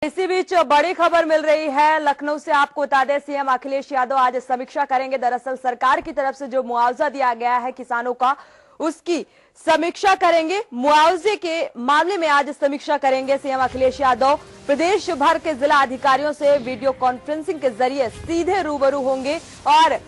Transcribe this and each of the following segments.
इसी बीच बड़ी खबर मिल रही है लखनऊ से। आपको बता दें, सीएम अखिलेश यादव आज समीक्षा करेंगे। दरअसल सरकार की तरफ से जो मुआवजा दिया गया है किसानों का, उसकी समीक्षा करेंगे। मुआवजे के मामले में आज समीक्षा करेंगे सीएम अखिलेश यादव। प्रदेश भर के जिला अधिकारियों से वीडियो कॉन्फ्रेंसिंग के जरिए सीधे रूबरू होंगे और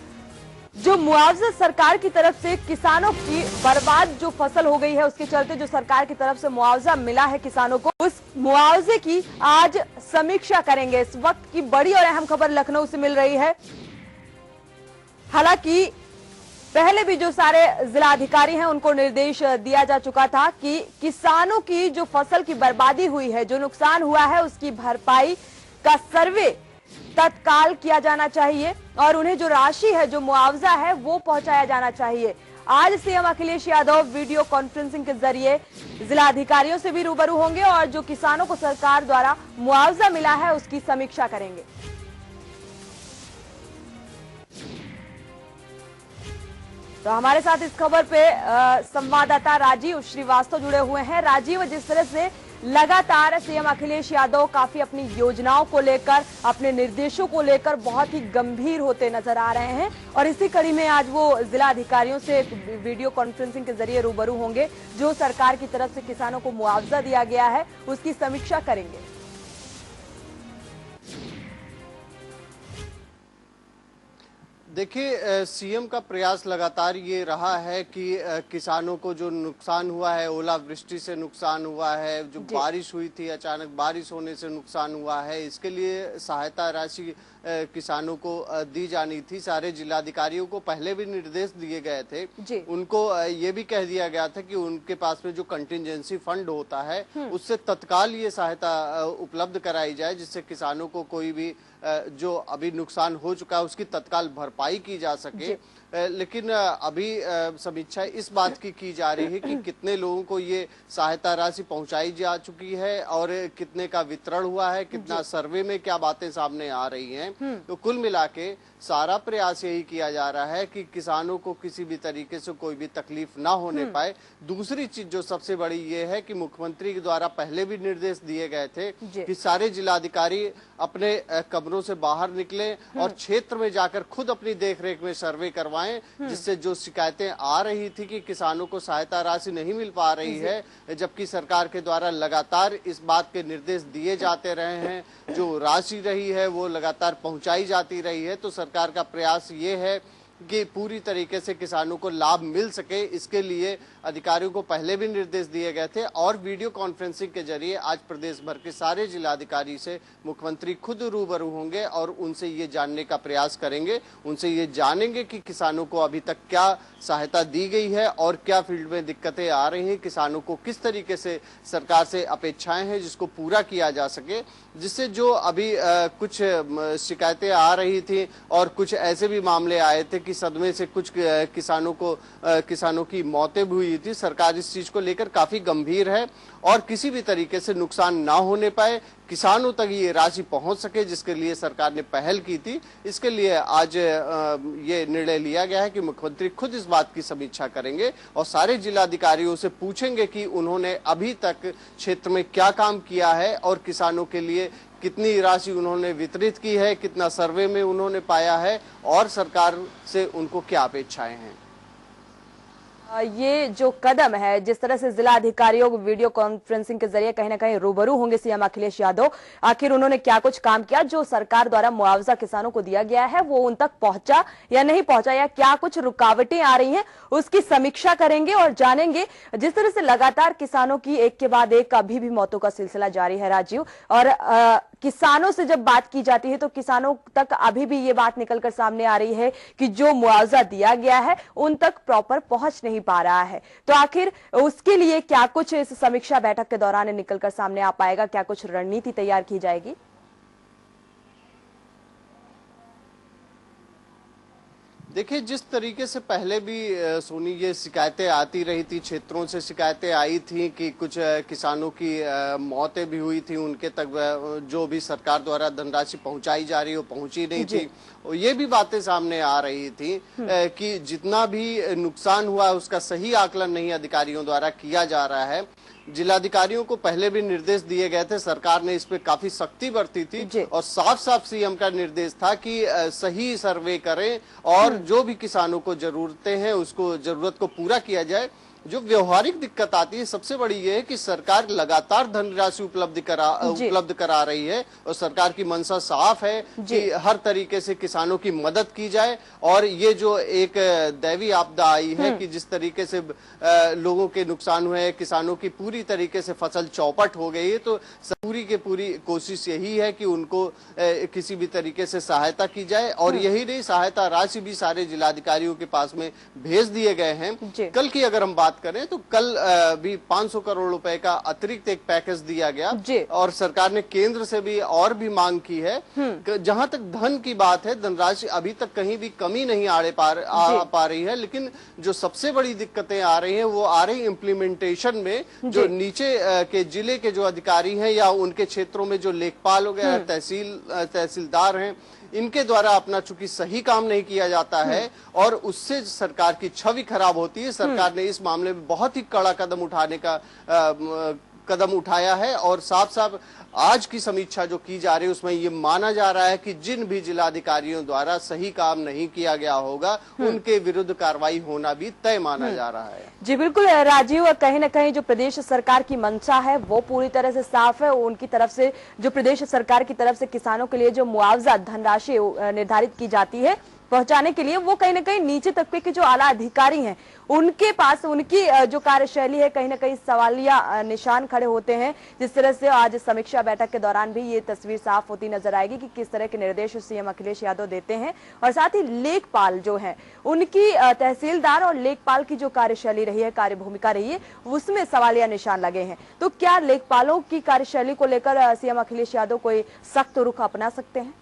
जो मुआवजा सरकार की तरफ से किसानों की बर्बाद जो फसल हो गई है उसके चलते जो सरकार की तरफ से मुआवजा मिला है किसानों को, उस मुआवजे की आज समीक्षा करेंगे। इस वक्त की बड़ी और अहम खबर लखनऊ से मिल रही है। हालांकि पहले भी जो सारे जिला अधिकारी हैं उनको निर्देश दिया जा चुका था कि किसानों की जो फसल की बर्बादी हुई है, जो नुकसान हुआ है, उसकी भरपाई का सर्वे तत्काल किया जाना चाहिए और उन्हें जो राशि है, जो मुआवजा है, वो पहुंचाया जाना चाहिए। आज CM Akhilesh Yadav video conferencing के जरिए जिला अधिकारियों से भी रूबरू होंगे और जो किसानों को सरकार द्वारा मुआवजा मिला है उसकी समीक्षा करेंगे। तो हमारे साथ इस खबर पे संवाददाता राजीव श्रीवास्तव जुड़े हुए हैं। राजीव, जिस तरह से लगातार सीएम अखिलेश यादव काफी अपनी योजनाओं को लेकर, अपने निर्देशों को लेकर बहुत ही गंभीर होते नजर आ रहे हैं और इसी कड़ी में आज वो जिला अधिकारियों से वीडियो कॉन्फ्रेंसिंग के जरिए रूबरू होंगे। जो सरकार की तरफ से किसानों को मुआवजा दिया गया है उसकी समीक्षा करेंगे। देखिए, सीएम का प्रयास लगातार ये रहा है कि किसानों को जो नुकसान हुआ है, ओलावृष्टि से नुकसान हुआ है, जो बारिश हुई थी, अचानक बारिश होने से नुकसान हुआ है, इसके लिए सहायता राशि किसानों को दी जानी थी। सारे जिलाधिकारियों को पहले भी निर्देश दिए गए थे। उनको ये भी कह दिया गया था कि उनके पास में जो कंटिजेंसी फंड होता है उससे तत्काल ये सहायता उपलब्ध कराई जाए, जिससे किसानों को कोई भी जो अभी नुकसान हो चुका है उसकी तत्काल भरपाई की जा सके। लेकिन अभी समीक्षा इस बात की जा रही है कि कितने लोगों को ये सहायता राशि पहुंचाई जा चुकी है और कितने का वितरण हुआ है, कितना सर्वे में क्या बातें सामने आ रही हैं। तो कुल मिला के सारा प्रयास यही किया जा रहा है कि किसानों को किसी भी तरीके से कोई भी तकलीफ ना होने पाए। दूसरी चीज जो सबसे बड़ी ये है कि मुख्यमंत्री के द्वारा पहले भी निर्देश दिए गए थे कि सारे जिलाधिकारी अपने कमरों से बाहर निकले और क्षेत्र में जाकर खुद अपनी देखरेख में सर्वे करवाएं, जिससे जो शिकायतें आ रही थी कि किसानों को सहायता राशि नहीं मिल पा रही है, जबकि सरकार के द्वारा लगातार इस बात के निर्देश दिए जाते रहे हैं, जो राशि रही है वो लगातार पहुंचाई जाती रही है। तो सरकार का प्रयास ये है कि पूरी तरीके से किसानों को लाभ मिल सके। इसके लिए अधिकारियों को पहले भी निर्देश दिए गए थे और वीडियो कॉन्फ्रेंसिंग के जरिए आज प्रदेश भर के सारे जिलाधिकारी से मुख्यमंत्री खुद रूबरू होंगे और उनसे ये जानने का प्रयास करेंगे, उनसे ये जानेंगे कि किसानों को अभी तक क्या सहायता दी गई है और क्या फील्ड में दिक्कतें आ रही हैं, किसानों को किस तरीके से सरकार से अपेक्षाएं हैं जिसको पूरा किया जा सके, जिससे जो अभी कुछ शिकायतें आ रही थी और कुछ ऐसे भी मामले आए थे कि सदमे से कुछ किसानों की मौतें भी हुई थी। सरकार इस चीज को लेकर काफी गंभीर है और किसी भी तरीके से नुकसान ना होने पाए, किसानों तक ये राशि पहुंच सके, जिसके लिए सरकार ने पहल की थी। इसके लिए आज ये निर्णय लिया गया है कि मुख्यमंत्री खुद इस बात की समीक्षा करेंगे और सारे जिलाधिकारियों से पूछेंगे कि उन्होंने अभी तक क्षेत्र में क्या काम किया है और किसानों के लिए कितनी राशि उन्होंने वितरित की है, कितना सर्वे में उन्होंने पाया है और सरकार से उनको क्या अपेक्षाएं हैं। ये जो कदम है, जिस तरह से जिला अधिकारियों को वीडियो कॉन्फ्रेंसिंग के जरिए कहीं ना कहीं रूबरू होंगे सीएम अखिलेश यादव, आखिर उन्होंने क्या कुछ काम किया, जो सरकार द्वारा मुआवजा किसानों को दिया गया है वो उन तक पहुंचा या नहीं पहुंचा, या क्या कुछ रुकावटें आ रही हैं, उसकी समीक्षा करेंगे और जानेंगे। जिस तरह से लगातार किसानों की एक के बाद एक अभी भी मौतों का सिलसिला जारी है राजीव, और किसानों से जब बात की जाती है तो किसानों तक अभी भी ये बात निकलकर सामने आ रही है कि जो मुआवजा दिया गया है उन तक प्रॉपर पहुंच नहीं पा रहा है। तो आखिर उसके लिए क्या कुछ इस समीक्षा बैठक के दौरान निकलकर सामने आ पाएगा, क्या कुछ रणनीति तैयार की जाएगी? देखिए, जिस तरीके से पहले भी सोनी ये शिकायतें आती रही थी, क्षेत्रों से शिकायतें आई थी कि कुछ किसानों की मौतें भी हुई थी, उनके तक जो भी सरकार द्वारा धनराशि पहुंचाई जा रही है वो पहुंची नहीं थी। और ये भी बातें सामने आ रही थी कि जितना भी नुकसान हुआ है उसका सही आकलन नहीं अधिकारियों द्वारा किया जा रहा है। जिलाधिकारियों को पहले भी निर्देश दिए गए थे, सरकार ने इस पे काफी सख्ती बरती थी और साफ साफ सीएम का निर्देश था कि सही सर्वे करें और जो भी किसानों को जरूरतें हैं उसको जरूरत को पूरा किया जाए। जो व्यवहारिक दिक्कत आती है सबसे बड़ी ये है कि सरकार लगातार धनराशि उपलब्ध करा रही है और सरकार की मंशा साफ है कि हर तरीके से किसानों की मदद की जाए। और ये जो एक दैवी आपदा आई है कि जिस तरीके से लोगों के नुकसान हुए, किसानों की पूरी तरीके से फसल चौपट हो गई है, तो पूरी की पूरी कोशिश यही है कि उनको किसी भी तरीके से सहायता की जाए। और यही नहीं, सहायता राशि भी सारे जिलाधिकारियों के पास में भेज दिए गए हैं। कल की अगर हम बात करें तो कल भी 500 करोड़ रुपए का अतिरिक्त एक पैकेज दिया गया और सरकार ने केंद्र से भी और भी मांग की है। जहां तक धन की बात है, धनराशि अभी तक कहीं भी कमी नहीं आ पा रही है, लेकिन जो सबसे बड़ी दिक्कतें आ रही हैं वो आ रही इम्प्लीमेंटेशन में। जो नीचे के जिले के जो अधिकारी हैं या उनके क्षेत्रों में जो लेखपाल हो गए, तहसीलदार हैं, इनके द्वारा अपना चूंकि सही काम नहीं किया जाता है और उससे सरकार की छवि खराब होती है। सरकार ने इस मामले में बहुत ही कड़ा कदम उठाया है और साफ साफ आज की समीक्षा जो की जा रही है उसमें ये माना जा रहा है कि जिन भी जिलाधिकारियों द्वारा सही काम नहीं किया गया होगा उनके विरुद्ध कार्रवाई होना भी तय माना जा रहा है। जी बिल्कुल राजीव, कहीं न कहीं जो प्रदेश सरकार की मंशा है वो पूरी तरह से साफ है। उनकी तरफ से जो प्रदेश सरकार की तरफ से किसानों के लिए जो मुआवजा धनराशि निर्धारित की जाती है पहुंचाने के लिए, वो कहीं न कहीं नीचे तबके के जो आला अधिकारी हैं उनके पास उनकी जो कार्यशैली है कहीं न कहीं सवालिया निशान खड़े होते हैं। जिस तरह से आज समीक्षा बैठक के दौरान भी ये तस्वीर साफ होती नजर आएगी कि किस तरह के निर्देश सीएम अखिलेश यादव देते हैं और साथ ही लेखपाल जो है उनकी तहसीलदार और लेखपाल की जो कार्यशैली रही है, कार्य भूमिका रही है, उसमें सवालिया निशान लगे हैं। तो क्या लेखपालों की कार्यशैली को लेकर सीएम अखिलेश यादव कोई सख्त रुख अपना सकते हैं?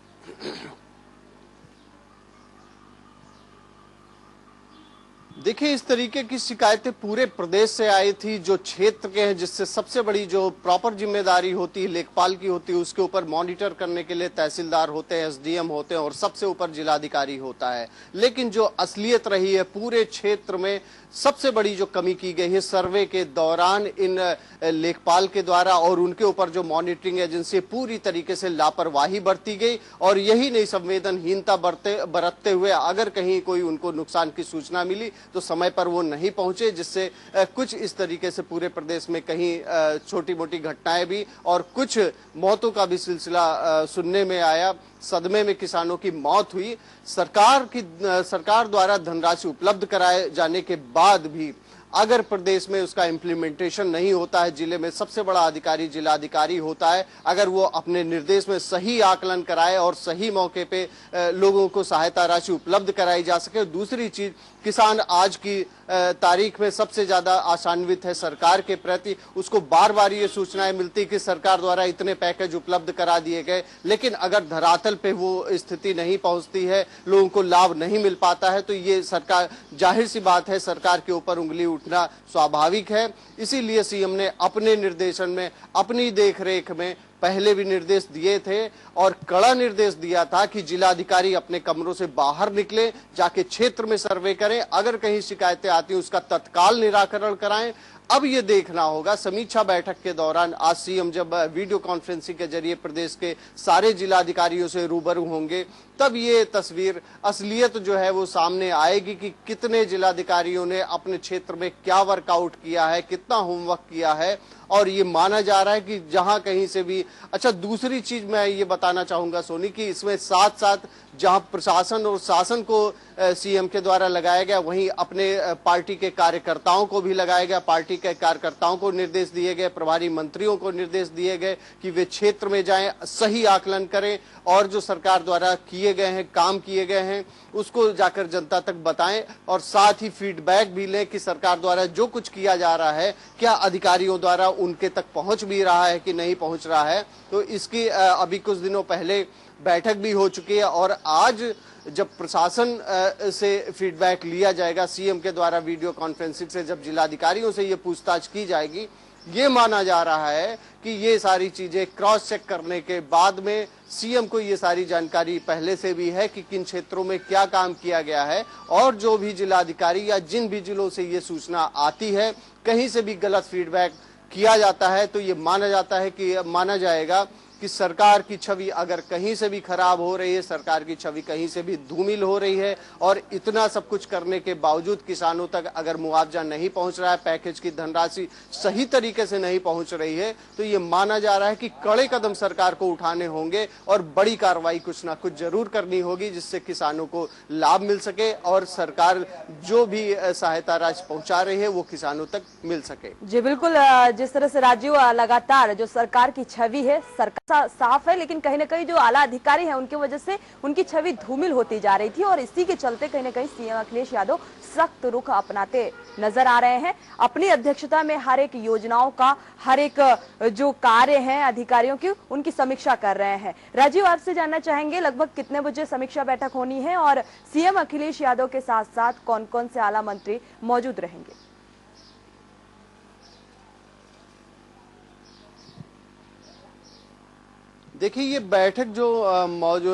देखिए, इस तरीके की शिकायतें पूरे प्रदेश से आई थी। जो क्षेत्र के हैं जिससे सबसे बड़ी जो प्रॉपर जिम्मेदारी होती है लेखपाल की होती है, उसके ऊपर मॉनिटर करने के लिए तहसीलदार होते हैं, एसडीएम होते हैं और सबसे ऊपर जिलाधिकारी होता है। लेकिन जो असलियत रही है पूरे क्षेत्र में, सबसे बड़ी जो कमी की गई है सर्वे के दौरान इन लेखपाल के द्वारा और उनके ऊपर जो मॉनिटरिंग एजेंसी पूरी तरीके से लापरवाही बरती गई। और यही नहीं, संवेदनहीनता बरतते हुए अगर कहीं कोई उनको नुकसान की सूचना मिली तो समय पर वो नहीं पहुंचे, जिससे कुछ इस तरीके से पूरे प्रदेश में कहीं छोटी मोटी घटनाएं भी और कुछ मौतों का भी सिलसिला सुनने में आया। सदमे में किसानों की मौत हुई। सरकार द्वारा धनराशि उपलब्ध कराए जाने के बाद भी अगर प्रदेश में उसका इम्प्लीमेंटेशन नहीं होता है, जिले में सबसे बड़ा अधिकारी जिलाधिकारी होता है, अगर वो अपने निर्देश में सही आकलन कराए और सही मौके पे लोगों को सहायता राशि उपलब्ध कराई जा सके। दूसरी चीज, किसान आज की तारीख में सबसे ज्यादा आशान्वित है सरकार के प्रति। उसको बार बार ये सूचनाएं मिलती कि सरकार द्वारा इतने पैकेज उपलब्ध करा दिए गए, लेकिन अगर धरातल पे वो स्थिति नहीं पहुंचती है, लोगों को लाभ नहीं मिल पाता है, तो ये सरकार, जाहिर सी बात है, सरकार के ऊपर उंगली उठना स्वाभाविक है। इसीलिए सीएम ने अपने निर्देशन में, अपनी देखरेख में पहले भी निर्देश दिए थे और कड़ा निर्देश दिया था कि जिलाधिकारी अपने कमरों से बाहर निकले, जाके क्षेत्र में सर्वे करें, अगर कहीं शिकायतें आती हैं उसका तत्काल निराकरण कराएं। अब ये देखना होगा समीक्षा बैठक के दौरान, आज सीएम जब वीडियो कॉन्फ्रेंसिंग के जरिए प्रदेश के सारे जिलाधिकारियों से रूबरू होंगे, तब ये तस्वीर, असलियत जो है वो सामने आएगी कि कितने जिलाधिकारियों ने अपने क्षेत्र में क्या वर्कआउट किया है, कितना होमवर्क किया है। और ये माना जा रहा है कि जहां कहीं से भी, अच्छा दूसरी चीज मैं ये बताना चाहूंगा सोनी, कि इसमें साथ साथ जहां प्रशासन और शासन को सीएम के द्वारा लगाया गया, वहीं अपने पार्टी के कार्यकर्ताओं को भी लगाया गया। पार्टी के कार्यकर्ताओं को निर्देश दिए गए, प्रभारी मंत्रियों को निर्देश दिए गए कि वे क्षेत्र में जाएं, सही आकलन करें और जो सरकार द्वारा किए गए हैं, काम किए गए हैं, उसको जाकर जनता तक बताएं और साथ ही फीडबैक भी लें कि सरकार द्वारा जो कुछ किया जा रहा है क्या अधिकारियों द्वारा उनके तक पहुंच भी रहा है कि नहीं पहुंच रहा है। तो इसकी अभी कुछ दिनों पहले बैठक भी हो चुकी है और आज जब प्रशासन से फीडबैक लिया जाएगा सीएम के द्वारा वीडियो कॉन्फ्रेंसिंग से, जब जिलाधिकारियों से ये पूछताछ की जाएगी, ये माना जा रहा है कि ये सारी चीजें क्रॉस चेक करने के बाद में सीएम को ये सारी जानकारी पहले से भी है कि किन क्षेत्रों में क्या काम किया गया है और जो भी जिलाधिकारी या जिन भी जिलों से ये सूचना आती है, कहीं से भी गलत फीडबैक किया जाता है तो ये माना जाएगा कि सरकार की छवि अगर कहीं से भी खराब हो रही है, सरकार की छवि कहीं से भी धूमिल हो रही है और इतना सब कुछ करने के बावजूद किसानों तक अगर मुआवजा नहीं पहुंच रहा है, पैकेज की धनराशि सही तरीके से नहीं पहुंच रही है, तो ये माना जा रहा है कि कड़े कदम सरकार को उठाने होंगे और बड़ी कार्रवाई कुछ ना कुछ जरूर करनी होगी जिससे किसानों को लाभ मिल सके और सरकार जो भी सहायता राशि पहुंचा रही है वो किसानों तक मिल सके। जी बिल्कुल, जिस तरह से राजीव लगातार जो सरकार की छवि है सरकार साफ है, लेकिन कहीं ना कहीं जो आला अधिकारी हैं उनकी वजह से उनकी छवि धूमिल होती जा रही थी और इसी के चलते कहीं ना कहीं सीएम अखिलेश यादव सख्त रुख अपनाते नजर आ रहे हैं। अपनी अध्यक्षता में हर एक योजनाओं का, हर एक जो कार्य हैं अधिकारियों की, उनकी समीक्षा कर रहे हैं। राजीव, आपसे जानना चाहेंगे लगभग कितने बजे समीक्षा बैठक होनी है और सीएम अखिलेश यादव के साथ साथ कौन कौन से आला मंत्री मौजूद रहेंगे? देखिए, ये बैठक जो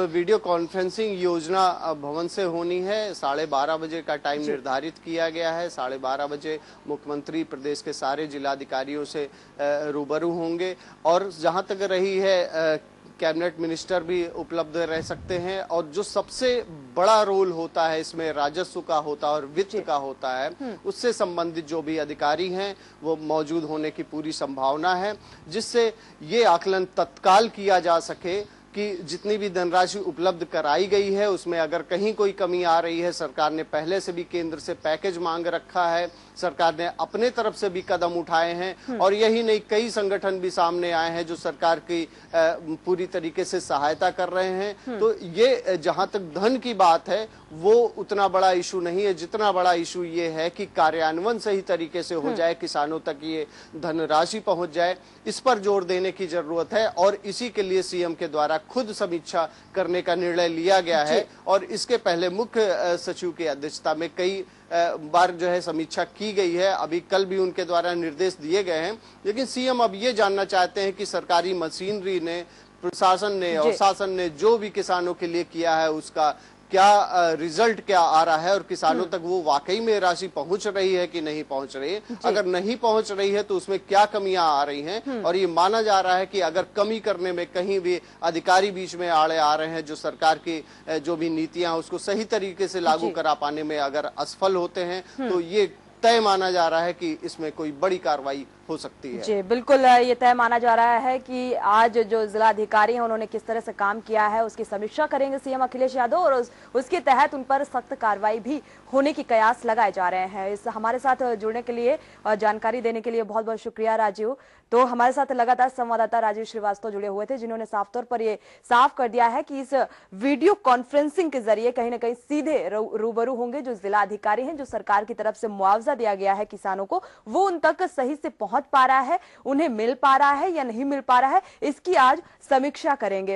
वीडियो कॉन्फ्रेंसिंग योजना भवन से होनी है, 12:30 बजे का टाइम निर्धारित किया गया है। 12:30 बजे मुख्यमंत्री प्रदेश के सारे जिलाधिकारियों से रूबरू होंगे और जहां तक रही है कैबिनेट मिनिस्टर भी उपलब्ध रह सकते हैं और जो सबसे बड़ा रोल होता है इसमें राजस्व का होता है और वित्त का होता है, उससे संबंधित जो भी अधिकारी हैं वो मौजूद होने की पूरी संभावना है, जिससे ये आकलन तत्काल किया जा सके कि जितनी भी धनराशि उपलब्ध कराई गई है उसमें अगर कहीं कोई कमी आ रही है। सरकार ने पहले से भी केंद्र से पैकेज मांग रखा है, सरकार ने अपने तरफ से भी कदम उठाए हैं और यही नहीं, कई संगठन भी सामने आए हैं जो सरकार की पूरी तरीके से सहायता कर रहे हैं। तो ये जहां तक धन की बात है वो उतना बड़ा इशू नहीं है, जितना बड़ा इशू ये है कि कार्यान्वयन सही तरीके से हो जाए, किसानों तक ये धनराशि पहुंच जाए, इस पर जोर देने की जरूरत है और इसी के लिए सीएम के द्वारा खुद समीक्षा करने का निर्णय लिया गया है। और इसके पहले मुख्य सचिव की अध्यक्षता में कई बार जो है समीक्षा की गई है, अभी कल भी उनके द्वारा निर्देश दिए गए हैं। लेकिन सीएम अब ये जानना चाहते हैं कि सरकारी मशीनरी ने, प्रशासन ने और शासन ने जो भी किसानों के लिए किया है उसका क्या रिजल्ट क्या आ रहा है और किसानों तक वो वाकई में राशि पहुंच रही है कि नहीं पहुंच रही है। अगर नहीं पहुंच रही है तो उसमें क्या कमियां आ रही हैं और ये माना जा रहा है कि अगर कमी करने में कहीं भी अधिकारी बीच में आड़े आ रहे हैं, जो सरकार की जो भी नीतियां उसको सही तरीके से लागू करा पाने में अगर असफल होते हैं तो ये तय माना जा रहा है कि इसमें कोई बड़ी कार्रवाई हो सकती है। जी बिल्कुल, ये तय माना जा रहा है कि आज जो जिला अधिकारी हैं उन्होंने किस तरह से काम किया है उसकी समीक्षा करेंगे सीएम अखिलेश यादव और उसके तहत उन पर सख्त कार्रवाई भी होने की कयास लगाए जा रहे हैं। इस हमारे साथ जुड़ने के लिए और जानकारी देने के लिए बहुत बहुत शुक्रिया राजीव। तो हमारे साथ लगातार संवाददाता राजीव श्रीवास्तव जुड़े हुए थे जिन्होंने साफ तौर पर ये साफ कर दिया है कि इस वीडियो कॉन्फ्रेंसिंग के जरिए कहीं ना कहीं सीधे रूबरू होंगे जो जिला अधिकारी हैं, जो सरकार की तरफ से मुआवजा दिया गया है किसानों को, वो उन तक सही से पहुंच पा रहा है, उन्हें मिल पा रहा है या नहीं मिल पा रहा है, इसकी आज समीक्षा करेंगे।